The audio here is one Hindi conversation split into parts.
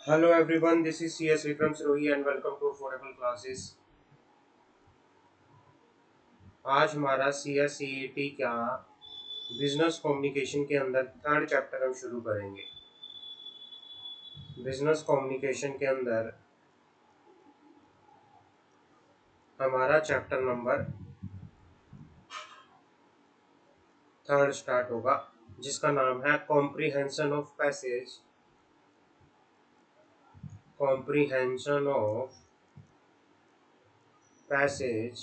Hello everyone, this is CS Vikram Sirohi and welcome to Affordable Classes। आज हमारा CSCET का बिजनेस कम्युनिकेशन के अंदर थर्ड चैप्टर हम शुरू करेंगे। बिजनेस कम्युनिकेशन के अंदर हमारा चैप्टर नंबर थर्ड स्टार्ट होगा, जिसका नाम है comprehension of passage. Comprehension of passage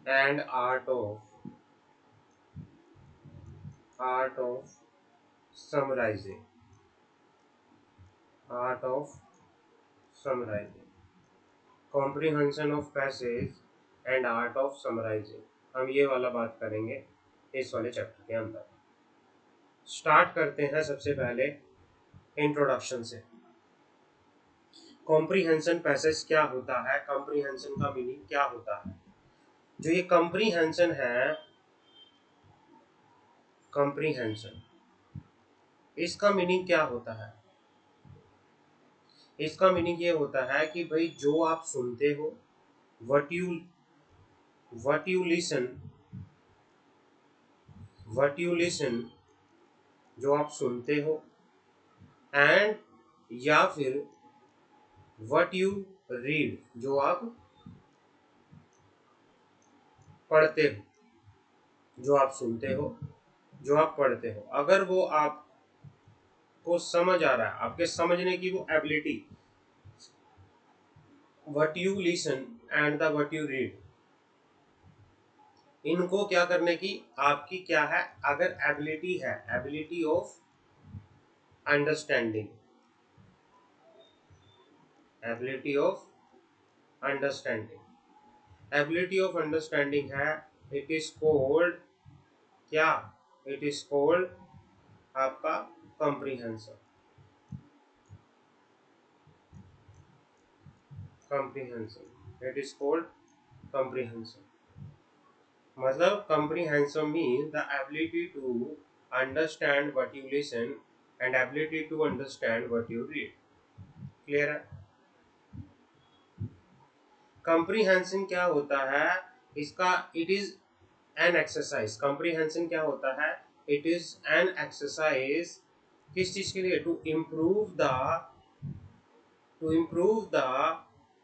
and art of summarizing. Art of summarizing, comprehension of passage and art of summarizing, हम ये वाला बात करेंगे इस वाले चैप्टर के अंदर। स्टार्ट करते हैं सबसे पहले इंट्रोडक्शन से। कॉम्प्रीहेंशन पैसेज क्या होता है, कॉम्प्रीहेंशन का मीनिंग क्या होता है। जो ये कॉम्प्रीहेंशन है, कॉम्प्रीहेंशन, इसका मीनिंग क्या होता है। इसका मीनिंग ये होता है कि भाई जो आप सुनते हो, what you listen, जो आप सुनते हो, एंड या फिर what you read, जो आप पढ़ते हो, जो आप सुनते हो, जो आप पढ़ते हो, अगर वो आपको समझ आ रहा है, आपके समझने की वो ability, what you listen and the what you read, इनको क्या करने की आपकी क्या है, अगर एबिलिटी है, ability of understanding, ability of understanding, ability of understanding है, इट इज कोल्ड क्या, इट इज कोल्ड आपका comprehension. Comprehension, it is cold comprehension. मतलब comprehension means the ability to understand what you listen and ability to understand what you read। Clear है। comprehension क्या होता है इसका, it is an exercise। comprehension क्या होता है, it is an exercise किस चीज के लिए, to improve the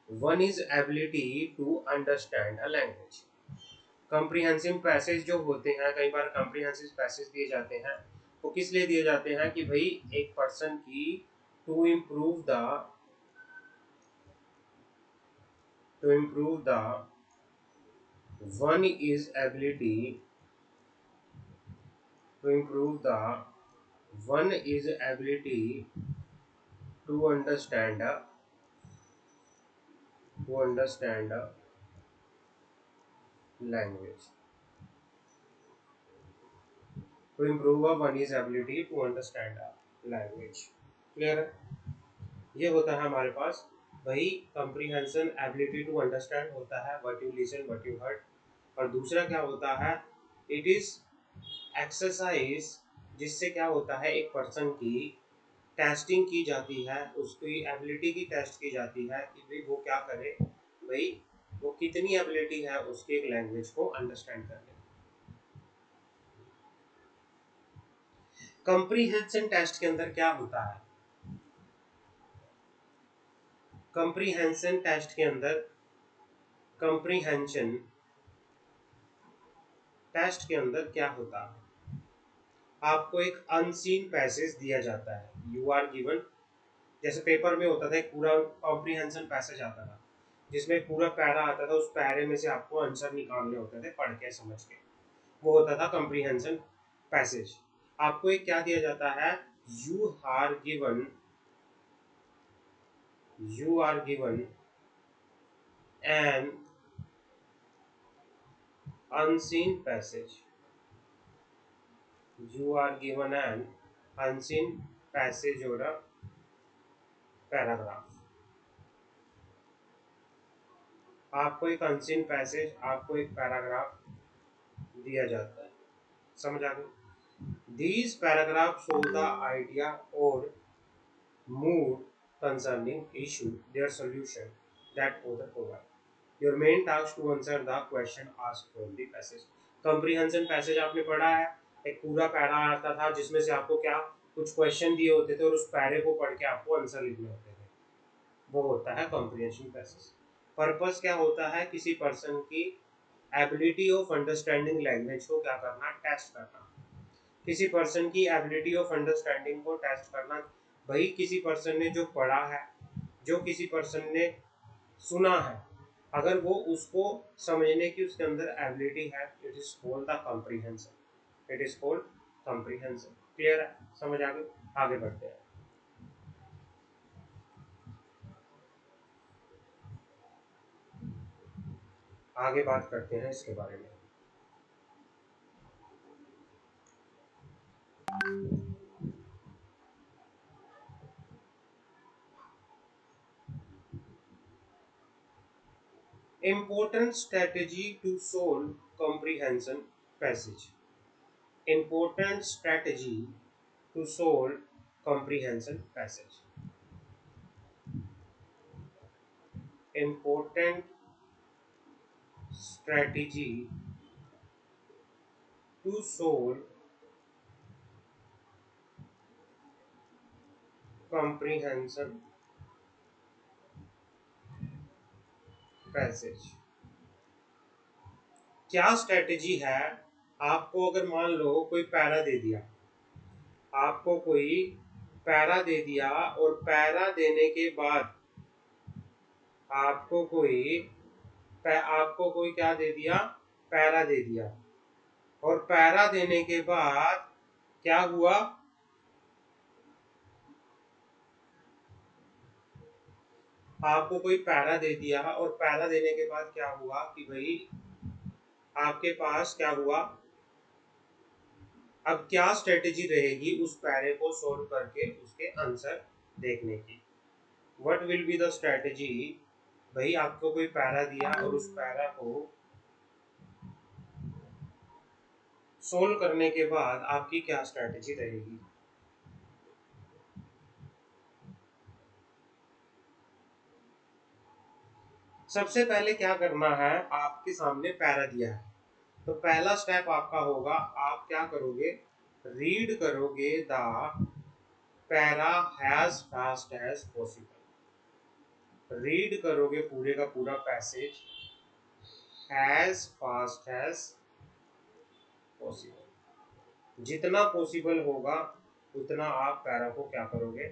one is ability to understand a language। Comprehensive passage जो होते हैं, कई बार कॉम्प्रीहेंसिव पैसेज दिए जाते हैं, वो किस लिए दिए जाते हैं कि भाई एक पर्सन की to improve the one is ability, to improve the one is ability to understand language, to improve one is ability to understand language. Clear है। ये होता है हमारे पास वही कॉम्प्रीहेंशन, एबिलिटी टू अंडरस्टैंड होता है, what you listen, what you heard. और दूसरा क्या होता है, इट इज एक्सरसाइज, जिससे क्या होता है एक पर्सन की टेस्टिंग की जाती है, उसकी एबिलिटी की टेस्ट की जाती है कि भाई वो क्या करे, भाई वो कितनी एबिलिटी है उसकी एक लैंग्वेज को अंडरस्टैंड करने। कॉम्प्रीहेंशन टेस्ट के अंदर क्या होता है, कॉम्प्रीहेंशन टेस्ट के अंदर, कॉम्प्रीहेंशन टेस्ट के अंदर क्या होता है, आपको एक अनसीन पैसेज दिया जाता है, यू आर गिवन। जैसे पेपर में होता था एक पूरा कॉम्प्रीहेंशन पैसेज आता था, जिसमें एक पूरा पैरा आता था, उस पैरे में से आपको आंसर निकालने होते थे पढ़ के समझ के, वो होता था कॉम्प्रीहेंशन पैसेज। आपको एक क्या दिया जाता है, you are given an unseen passage, you are given an unseen passage or a paragraph। आपको एक अनसीन पैसेज, आपको एक पैराग्राफ दिया जाता है, समझ आ गई, These paragraphs show the idea or mood concerning issue, their solution that author provide. Your main task to answer the question asked from the passage. Comprehension passage आपने पढ़ा है, एक पूरा पैरा आता था जिसमें से आपको क्या कुछ क्वेश्चन दिए होते थे और उस पैरे को पढ़ के आपको आंसर लिखने होते थे, वो होता है कॉम्प्रिहेंशन पैसेज। पर्पस क्या होता है, किसी पर्सन की एबिलिटी ऑफ अंडरस्टैंडिंग लैंग्वेज को क्या करना, टेस्ट करना। किसी पर्सन की एबिलिटी ऑफ अंडरस्टैंडिंग को टेस्ट करना, भाई किसी पर्सन ने जो पढ़ा है, जो किसी पर्सन ने सुना है, अगर वो उसको समझने की उसके अंदर एबिलिटी है, it is called the comprehension, it is called comprehension. Clear है, समझ आ गई? आगे बढ़ते हैं, आगे बात करते हैं इसके बारे में। Important strategy to solve comprehension passage. Important strategy to solve comprehension passage. Important strategy to solve comprehension passage. क्या स्ट्रेटेजी है? आपको अगर मान लो कोई पैरा दे दिया, आपको कोई पैरा दे दिया और पैरा देने के बाद आपको कोई क्या दे दिया, पैरा दे दिया, और पैरा देने के बाद क्या हुआ, आपको कोई पैरा दे दिया और पैरा देने के बाद क्या हुआ कि भाई आपके पास क्या हुआ, अब क्या स्ट्रेटेजी रहेगी उस पैरे को सोल्व करके उसके आंसर देखने की। What will be the strategy? भाई आपको कोई पैरा दिया और उस पैरा को सोल्व करने के बाद आपकी क्या स्ट्रेटेजी रहेगी? सबसे पहले क्या करना है, आपके सामने पैरा दिया है तो पहला स्टेप आपका होगा, आप क्या करोगे, रीड करोगे the para as fast as possible. Read करोगे पूरे का पूरा passage as fast as possible, जितना पॉसिबल होगा उतना आप पैरा को क्या करोगे,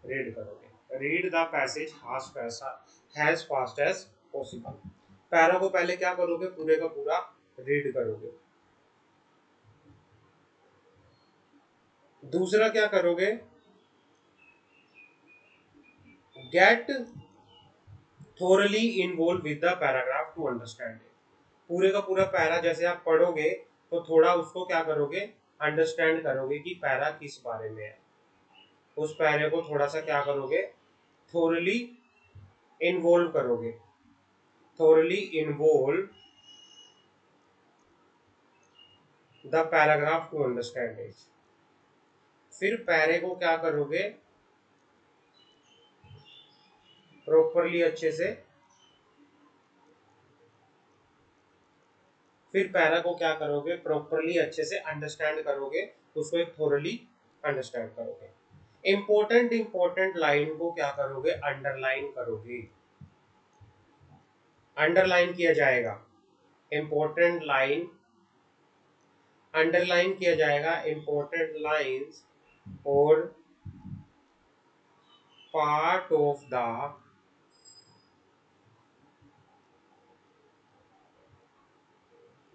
रीड करोगे। Read the passage as fast as possible. Para को पहले क्या करोगे, पूरे का पूरा रीड करोगे। दूसरा क्या करोगे, get thoroughly involve with the paragraph to understand it. पूरे का पूरा पैरा जैसे आप पढ़ोगे तो थोड़ा उसको क्या करोगे, अंडरस्टैंड करोगे कि पैरा किस बारे में है। उस पैरे को थोड़ा सा क्या करोगे, थोरली इन्वॉल्व करोगे, thoroughly involve the paragraph to understand it. फिर पैरे को क्या करोगे, प्रॉपरली अच्छे से, फिर पैरा को क्या करोगे, प्रॉपरली अच्छे से अंडरस्टैंड करोगे, उसको एक थोरली अंडरस्टैंड करोगे। इंपॉर्टेंट लाइन को क्या करोगे, अंडरलाइन करोगे, अंडरलाइन किया जाएगा। इंपॉर्टेंट लाइन अंडरलाइन किया जाएगा, इंपॉर्टेंट लाइंस और part of the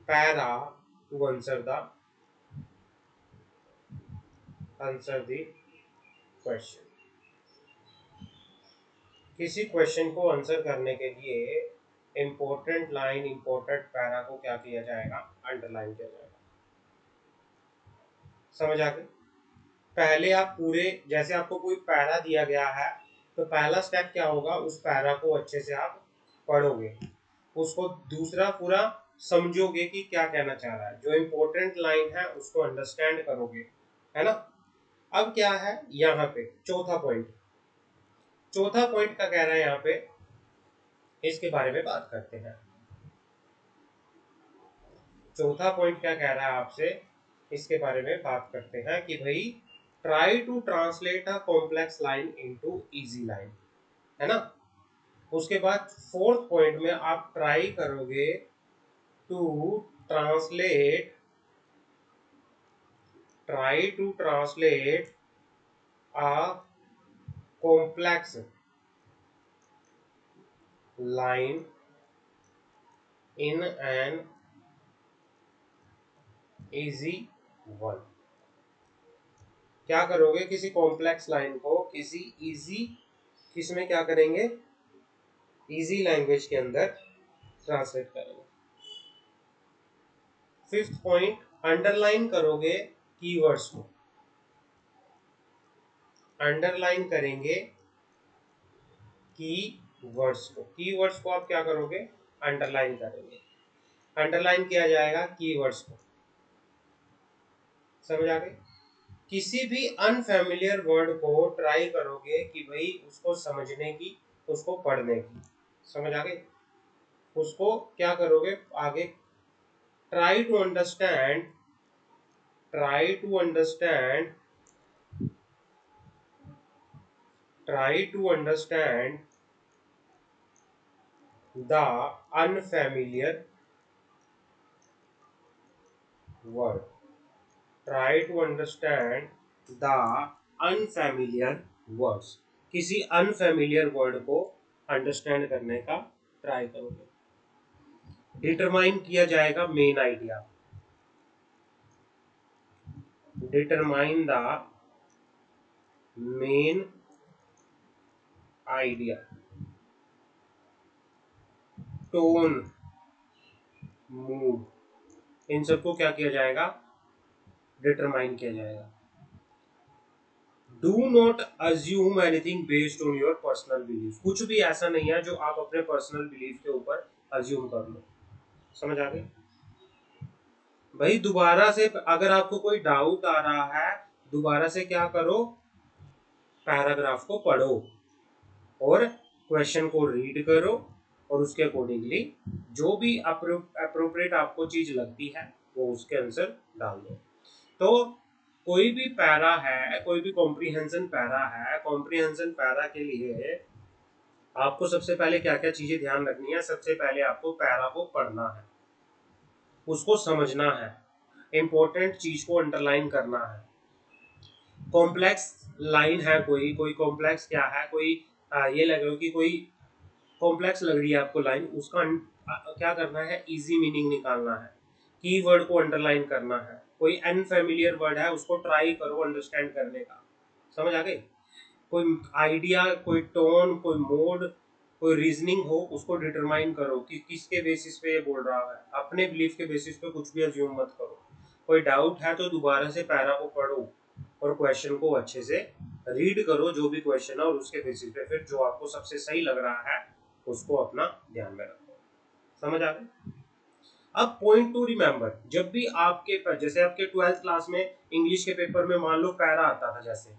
para two answer the question. किसी क्वेश्चन को आंसर करने के लिए इंपॉर्टेंट लाइन, इंपॉर्टेंट पैरा को क्या किया जाएगा, अंडरलाइन किया जाएगा। समझ आ गई? पहले आप पूरे, जैसे आपको कोई पैरा दिया गया है तो पहला स्टेप क्या होगा, उस पैरा को अच्छे से आप पढ़ोगे, उसको दूसरा पूरा समझोगे कि क्या कहना चाह रहा है, जो इंपॉर्टेंट लाइन है उसको अंडरस्टैंड करोगे, है ना। अब क्या है यहाँ पे चौथा पॉइंट का कह रहा है यहाँ पे, इसके बारे में बात करते हैं। चौथा पॉइंट क्या कह रहा है आपसे, इसके बारे में बात करते हैं कि भाई try to translate a complex line into easy line, है ना। उसके बाद फोर्थ पॉइंट में आप ट्राई करोगे to translate a complex line in an easy one. क्या करोगे, किसी कॉम्प्लेक्स लाइन को किसी इजी, किसमें क्या करेंगे, इजी लैंग्वेज के अंदर ट्रांसलेट करेंगे। फिफ्थ पॉइंट, अंडरलाइन करोगे कीवर्ड्स को, अंडरलाइन करेंगे कीवर्ड्स को आप क्या करोगे, अंडरलाइन करेंगे। अंडरलाइन किया जाएगा कीवर्ड्स को, समझ आ गई। किसी भी अनफैमिलियर वर्ड को ट्राई करोगे कि भाई उसको समझने की, उसको पढ़ने की, समझ आ गई। उसको क्या करोगे आगे, try to understand try to understand the unfamiliar word, try to understand the unfamiliar words, किसी अनफेमिलियर वर्ड को अंडरस्टैंड करने का ट्राई करोगे। डिटरमाइन किया जाएगा main idea, determine the main idea, tone, mood, इन सबको क्या किया जाएगा, डिटरमाइन किया जाएगा। Do not assume anything based on your personal belief, कुछ भी ऐसा नहीं है जो आप अपने पर्सनल बिलीफ के ऊपर अज्यूम कर लो, समझ आ गई। भाई दोबारा से अगर आपको कोई डाउट आ रहा है, दोबारा से क्या करो, पैराग्राफ को पढ़ो और क्वेश्चन को रीड करो और उसके अकॉर्डिंगली जो भी अप्रोप्रिएट आपको चीज लगती है वो उसके आंसर डाल दो। तो कोई भी पैरा है, कोई भी कॉम्प्रीहेंशन पैरा है, कॉम्प्रीहेंशन पैरा के लिए आपको सबसे पहले क्या क्या चीजें ध्यान रखनी है। सबसे पहले आपको पैरा को पढ़ना है, उसको समझना है, इंपॉर्टेंट चीज को अंडरलाइन करना है। कॉम्प्लेक्स लाइन है, कोई कॉम्प्लेक्स क्या है, कोई ये लग रहा हो कि कोई कॉम्प्लेक्स लग रही है आपको लाइन, उसका क्या करना है, इजी मीनिंग निकालना है, कीवर्ड को अंडरलाइन करना है। कोई अनफेमिलियर वर्ड है उसको ट्राई करो अंडरस्टैंड करने का, समझ आ गई। कोई आइडिया, कोई टोन, कोई मोड, कोई रीजनिंग हो, उसको डिटरमाइन करो कि किसके बेसिस पे ये बोल रहा है। अपने बिलीफ के बेसिस पे कुछ भी अज्यूम मत करो। कोई डाउट है तो दोबारा से पैरा को पढ़ो और क्वेश्चन को अच्छे से रीड करो, जो भी क्वेश्चन है, और उसके बेसिस पे फिर जो आपको सबसे सही लग रहा है उसको अपना ध्यान में रखो, समझ आ गई। अब पॉइंट टू रिमेंबर, जब भी आपके जैसे आपके 12th क्लास में इंग्लिश के पेपर में मान लो पैरा आता था, जैसे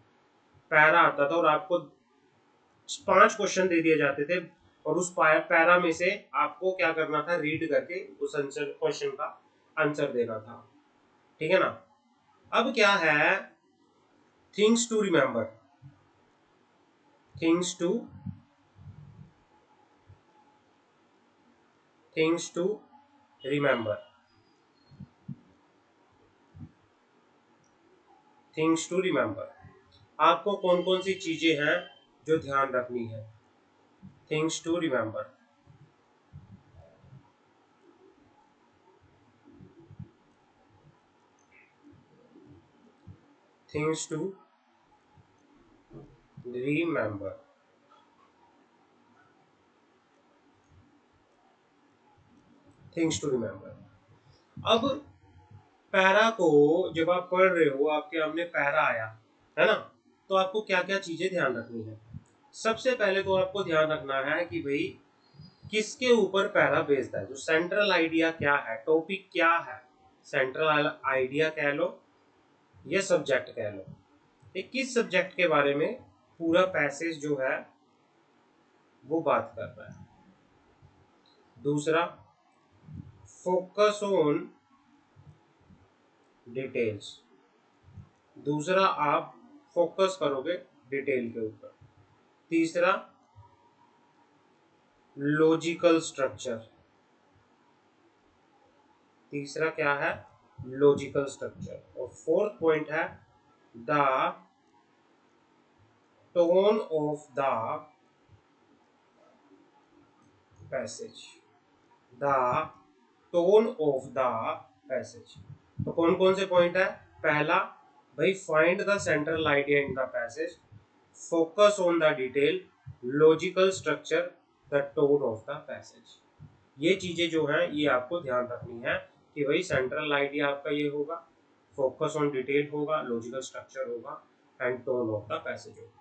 पैरा आता था और आपको 5 क्वेश्चन दे दिए जाते थे और उस पैरा में से आपको क्या करना था, रीड करके उस आंसर क्वेश्चन का आंसर देना था, ठीक है ना। अब क्या है, things to remember, things to remember, things to remember, आपको कौन कौन सी चीजें हैं जो ध्यान रखनी है। Things to remember, things to remember, things to remember. अब पैरा को जब आप पढ़ रहे हो, आपके सामने पैरा आया है ना, तो आपको क्या क्या चीजें ध्यान रखनी है। सबसे पहले तो आपको ध्यान रखना है कि भाई किसके ऊपर पैरा बेस्ड है, जो सेंट्रल आइडिया क्या है, टॉपिक क्या है, सेंट्रल आइडिया कह लो, ये सब्जेक्ट कह लो। ये किस सब्जेक्ट के बारे में पूरा पैसेज जो है वो बात कर रहा है। दूसरा, फोकस ऑन डिटेल्स। दूसरा, आप फोकस करोगे डिटेल के ऊपर। तीसरा, लॉजिकल स्ट्रक्चर। तीसरा क्या है? Logical structure. और फोर्थ पॉइंट है the tone of the passage. The tone of the passage. तो कौन कौन से पॉइंट है? पहला, भाई find the central idea in the passage, focus on the detail, logical structure, the tone of the passage. ये चीजें जो हैं ये आपको ध्यान रखनी है कि भाई सेंट्रल आइडिया आपका ये होगा, फोकस ऑन डिटेल होगा, लॉजिकल स्ट्रक्चर होगा and tone of the passage होगा।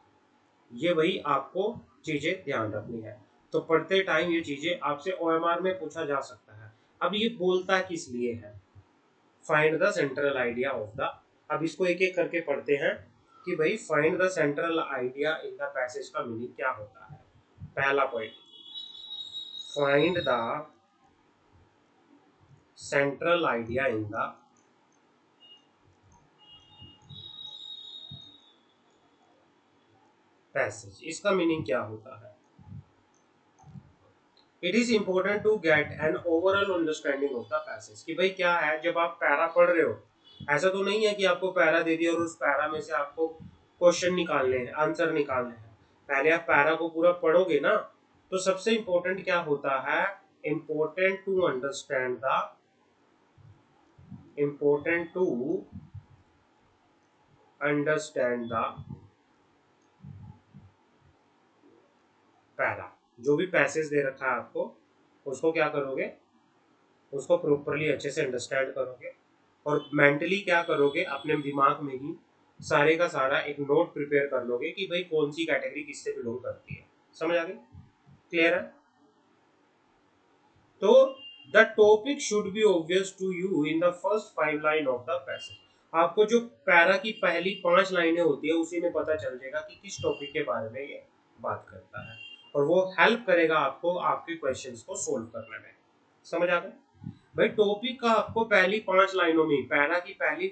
ये वही आपको चीजें ध्यान रखनी है। तो पढ़ते टाइम ये चीजें आपसे ओएमआर में पूछा जा सकता है। अब ये बोलता किस लिए है? Find the central idea of the. अब इसको एक एक करके पढ़ते हैं कि भाई find the central idea in the passage का मीनिंग क्या होता है। पहला point, find the central idea in the passage. इसका मीनिंग क्या होता है? It is important to get an overall understanding of the passage. कि भाई क्या है, जब आप पैरा पढ़ रहे हो, ऐसा तो नहीं है कि आपको पैरा दे दिया और उस पैरा में से आपको क्वेश्चन निकालने हैं, आंसर निकालने हैं। पहले आप पैरा को पूरा पढ़ोगे ना। तो सबसे इंपॉर्टेंट क्या होता है? Important to understand the important to understand the para. जो भी पैसेज दे रखा है आपको, उसको क्या करोगे? उसको प्रॉपरली अच्छे से अंडरस्टैंड करोगे और मेंटली क्या करोगे? अपने दिमाग में ही सारे का सारा एक नोट प्रिपेयर कर लोगे कि भाई कौन सी कैटेगरी किससे बिलोंग करती है। समझ आ गई? क्लियर है? तो the topic should be obvious to you in the first 5 line of the passage. आपको जो पैरा की पहली 5 लाइनें होती है उसी में पता चल जाएगा कि किस टॉपिक के बारे में ये बात करता है, और वो हेल्प करेगा आपको आपके क्वेश्चंस को सोल्व करने में। समझ आ गया? भाई टॉपिक का आपको पहली 5 लाइनों में, पैरा की पहली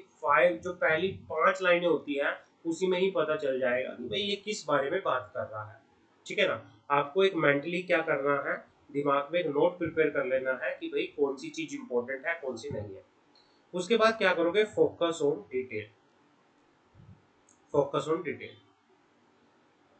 5 लाइनें होती है उसी में ही पता चल जाएगा कि भाई ये किस बारे में बात कर रहा है। ठीक है ना? आपको एक मेंटली क्या करना है, दिमाग में एक नोट प्रिपेयर कर लेना है कि भाई कौन सी चीज इंपॉर्टेंट है, कौन सी नहीं है। उसके बाद क्या करोगे? Focus on detail. Focus on detail.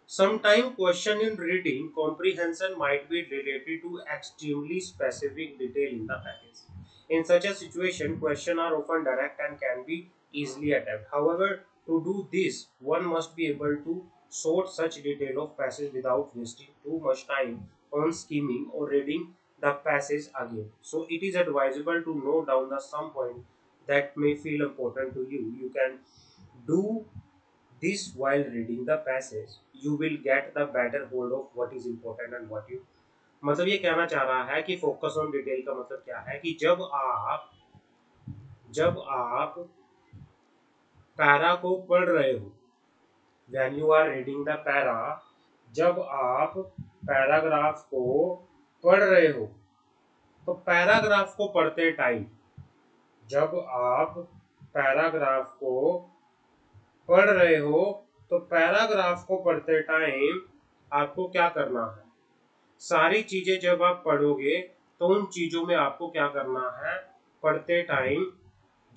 Sometime question in reading comprehension might be related to extremely specific detail in the package. In such a situation, questions are often direct and can be easily attempted. However, to do this, one must be able to sort such detail of passage without wasting too much time on skimming or reading the passage again. So it is advisable to note down the some point that may feel important to you. You can do this while reading the passage. You will get the better hold of what is important and what you। मतलब ये कहना चाह रहा है कि फोकस ऑन डिटेल का मतलब क्या है कि जब आप पैरा को पढ़ रहे हो, when you are reading the para, जब आप पैराग्राफ को पढ़ रहे हो, तो पैराग्राफ को पढ़ते टाइम, जब आप पैराग्राफ को पढ़ रहे हो तो पैराग्राफ को पढ़ते टाइम आपको क्या करना है? सारी चीजें जब आप पढ़ोगे तो उन चीजों में आपको क्या करना है? पढ़ते टाइम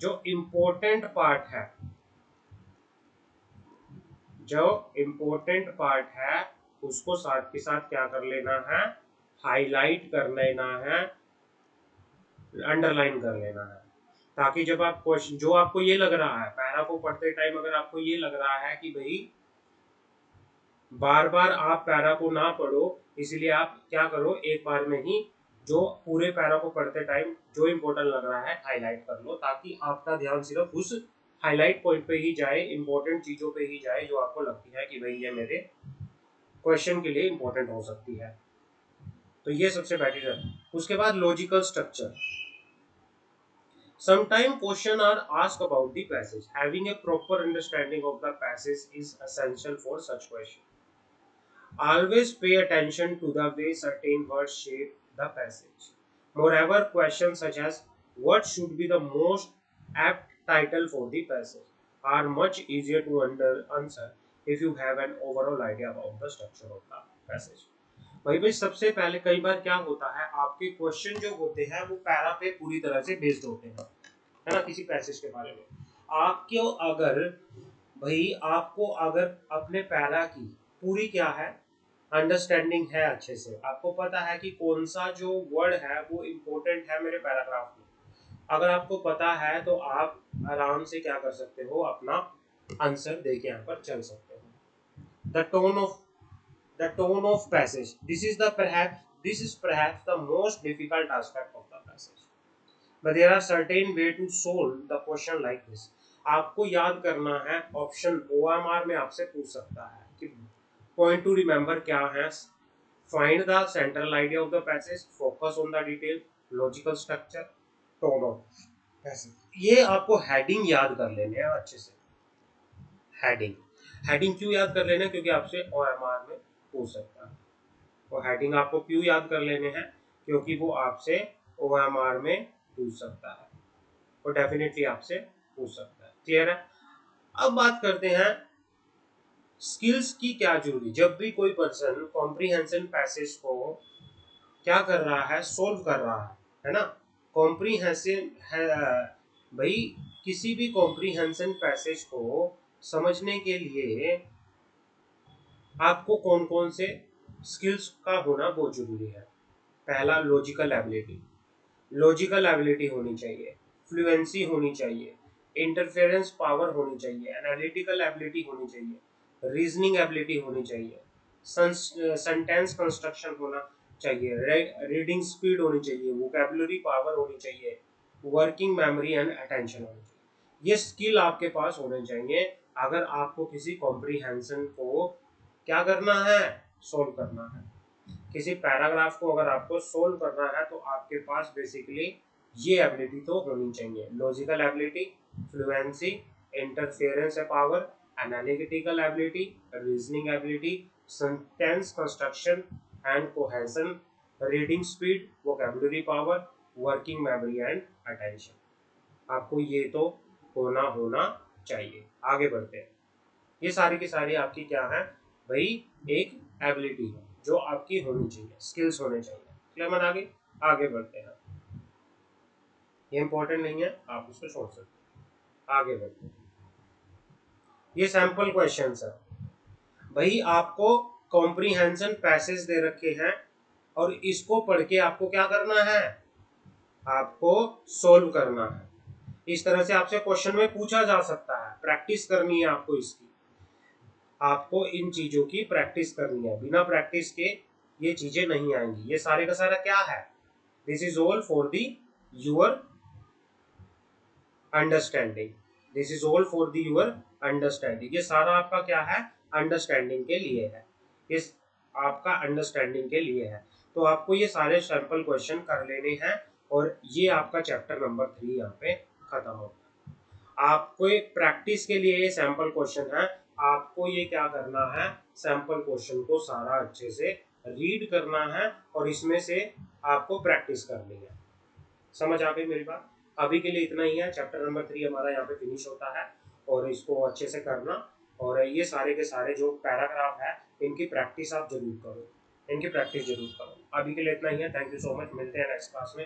जो इम्पोर्टेंट पार्ट है, जो इम्पोर्टेंट पार्ट है उसको साथ के साथ क्या कर लेना है? हाईलाइट कर लेना है, अंडरलाइन कर लेना है। ताकि जब आप क्वेश्चन, जो आपको ये लग रहा है पैरा को पढ़ते टाइम, अगर आपको ये लग रहा है कि भाई बार बार आप पैरा को ना पढ़ो, इसलिए आप क्या करो, एक बार में ही जो पूरे पैरा को पढ़ते टाइम जो इंपॉर्टेंट लग रहा है हाईलाइट कर लो, ताकि आपका ध्यान सिर्फ उस हाईलाइट पॉइंट पे ही जाए, इंपॉर्टेंट चीजों पे ही जाए जो आपको लगती है कि भाई ये मेरे क्वेश्चन के लिए इंपॉर्टेंट हो सकती है। तो ये सबसे बेटर है। उसके बाद logical structure. Sometimes questions are asked about the passage. Having a proper understanding of the passage is essential for such questions. Always pay attention to the way certain words shape the passage. Moreover, questions such as what should be the most apt title for the passage are much easier to answer if you have an overall idea about the structure of the passage. भाई सबसे पहले कई बार क्या होता है, आपके क्वेश्चन जो होते हैं वो पैरा पे पूरी तरह से बेस्ड होते हैं, है ना, किसी पैसेज के बारे में। आपको अगर आपको अगर अपने पैरा की पूरी क्या है अंडरस्टैंडिंग है, अच्छे से आपको पता है कि कौन सा जो वर्ड है वो इम्पोर्टेंट है मेरे पैराग्राफ में, अगर आपको पता है तो आप आराम से क्या कर सकते हो, अपना आंसर दे के यहाँ पर चल सकते हो। The tone of passage, this is perhaps the most difficult aspect of the passage, but there are certain way to solve the question like this। आपको याद करना है, ऑप्शन OMR में आपसे पूछ सकता है कि पॉइंट टू रिमेंबर क्या है, find the central idea of the passage, focus on the detail, logical structure, tone of passage. ये आपको हेडिंग याद कर लेने हैं अच्छे से। हेडिंग क्यों याद कर लेना है, क्योंकि आपसे OMR में पूछ सकता है। वो हेडिंग आपको क्यों याद कर लेने हैं, क्योंकि वो आपसे OMR में पूछ सकता है, वो डेफिनेटली आपसे पूछ सकता है। क्लियर है। अब बात करते हैं स्किल्स की क्या जरूरी, जब भी कोई पर्सन कॉम्प्रीहेंशन पैसेज को क्या कर रहा है, सोल्व कर रहा है ना। कॉम्प्रीहेंशन है भाई, किसी भी कॉम्प्रीहेंशन पैसेज को समझने के लिए आपको कौन कौन से स्किल्स का होना बहुत जरूरी है। पहला, लॉजिकल एबिलिटी होनी चाहिए, फ्लुएंसी होनी चाहिए, इंटरफेरेंस पावर होनी चाहिए, एनालिटिकल एबिलिटी होनी चाहिए, रीजनिंग एबिलिटी होनी चाहिए, सेंटेंस कंस्ट्रक्शन होना चाहिए, रीडिंग स्पीड होनी चाहिए, वोकैबुलरी पावर होनी चाहिए, वर्किंग मेमोरी एंड अटेंशन होनी चाहिए। ये स्किल आपके पास होने चाहिए अगर आपको किसी कॉम्प्रीहेंशन को क्या करना है, सोल्व करना है। किसी पैराग्राफ को अगर आपको सोल्व करना है तो आपके पास बेसिकली ये एबिलिटी तो होनी चाहिए, logical ability, fluency, interference power, analytical ability, reasoning ability, sentence construction and cohesion, reading speed, vocabulary power, working memory and attention. आपको ये तो होना चाहिए। आगे बढ़ते हैं। ये सारी की सारी आपकी क्या है भाई, एक एबिलिटी है जो आपकी होनी चाहिए, स्किल्स होने चाहिए। क्लियर मन आगे बढ़ते हैं। ये इंपॉर्टेंट नहीं है, आप उसको छोड़ सकते हैं। आगे बढ़ते हैं। ये सैंपल क्वेश्चंस है भाई, आपको कॉम्प्रीहेंशन पैसेज दे रखे हैं और इसको पढ़ के आपको क्या करना है, आपको सोल्व करना है। इस तरह से आपसे क्वेश्चन में पूछा जा सकता है, प्रैक्टिस करनी है आपको इसकी, आपको इन चीजों की प्रैक्टिस करनी है। बिना प्रैक्टिस के ये चीजें नहीं आएंगी। ये सारे का सारा क्या है, this is all for the your understanding, this is all for the your understanding. ये सारा आपका क्या है, अंडरस्टैंडिंग के लिए है, इस आपका अंडरस्टैंडिंग के लिए है। तो आपको ये सारे सैंपल क्वेश्चन कर लेने हैं और ये आपका चैप्टर नंबर 3 यहाँ पे खत्म होता है। आपको एक प्रैक्टिस के लिए ये सैंपल क्वेश्चन है, आपको ये क्या करना है, सैंपल क्वेश्चन को सारा अच्छे से रीड करना है और इसमें से आपको प्रैक्टिस करनी है। समझ आ गई मेरी बात। अभी के लिए इतना ही है। चैप्टर नंबर 3 हमारा यहाँ पे फिनिश होता है और इसको अच्छे से करना, और ये सारे के सारे जो पैराग्राफ है इनकी प्रैक्टिस आप जरूर करो, अभी के लिए इतना ही है। थैंक यू सो मच, मिलते हैं नेक्स्ट क्लास में।